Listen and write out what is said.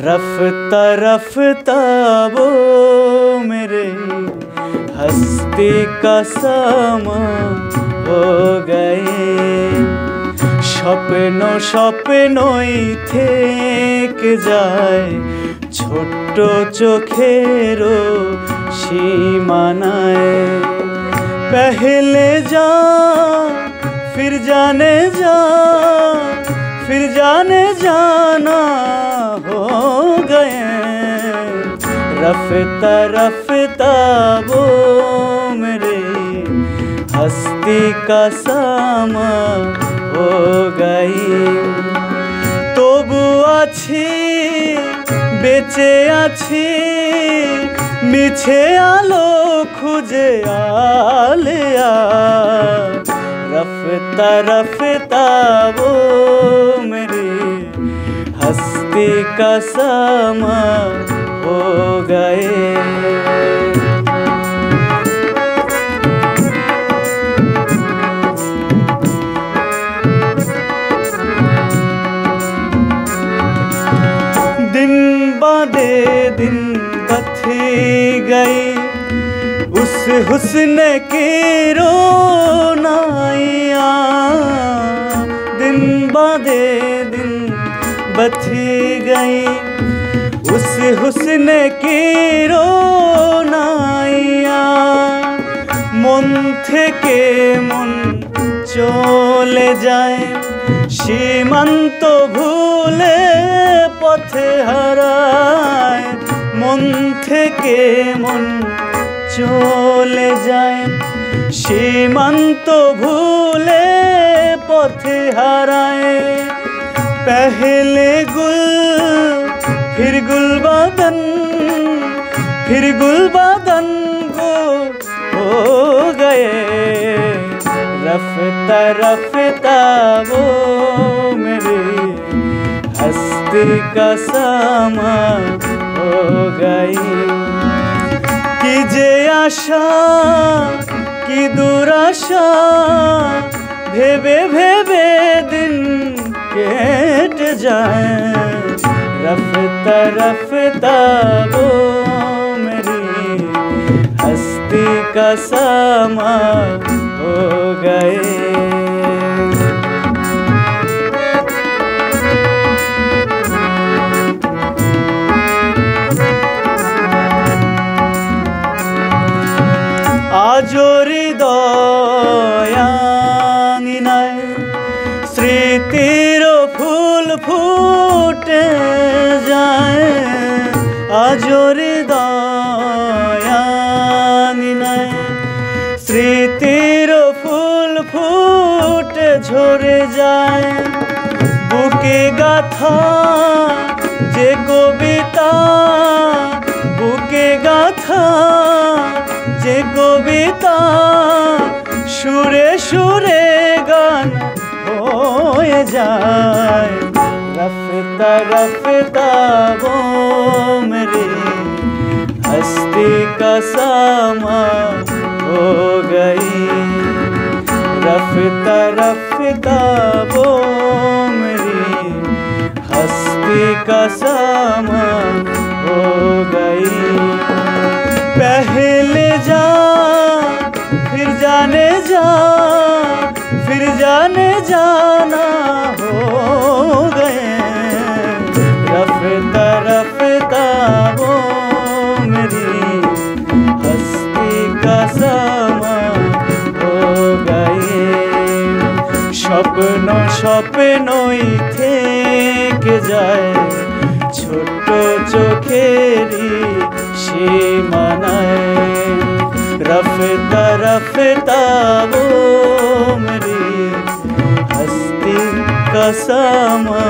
रफ्ता रफ्ता वो मेरे हस्ती का सामा हो गए। স্বপ্ন স্বপ্নই থেকে যায় ছোট্ট চোখেরও সীমানায়। पहले जा फिर जाने जा फिर जाने जाना हो गए। रफ्ता रफ्ता वो मेरे हस्ती का सामा हो गई। তবু আছি বেঁচে আছি মিছে আলো খুঁজে আলেয়া। रफ्ता रफ्ता वो मेरी हस्ती का सामा हो गए। दिन बादे दिन बथी गई उस हुस्न की रोनाइया। दिन बादे दिन बथी गई उस हुस्न की रोनाइया। मन থেকে মন চলে যায় সীমান্ত ভুলে পথে হারায়। মন থেকে মন চলে যায় সীমান্ত ভুলে পথে হারায়। पहले गुल फिर गुलबदन फिर गुलबदन को हो गए। रफ्ता रफ्ता वो मेरे हस्ती का सामा हो गई। कि जे आशा कि दुराशा भेबे भेबे दिन केट जाए। रफ्ता रफ्ता वो मेरी हस्ती का सामा हो गए। আজো হৃদয়াঙ্গিনায় স্মৃতির ফুল ফুটে যায়। আজো হৃদয়াঙ্গিনায় স্মৃতির ফুল ফুটে ঝরে যায়। বুকে গাথা যে কবিতা বুকে গাথা যে কবিতা সুরে সুরে গান হয়ে যায়। रफ्ता रफ्ता वो मेरी हस्ती का सामा हो गई। रफ्ता रफ्ता वो मेरी हस्ती का सामा हो गई। पहले जा फिर जाने जा फिर जाने जाना हो गए। रफ्ता रफ्ता वो मेरी हस्ती का सामा हो गए। স্বপ্ন স্বপ্নই থেকে যায় ছোট্ট চোখেরই সীমানায়। रफ्ता रफ्ता वो मेरी हस्ती का सामा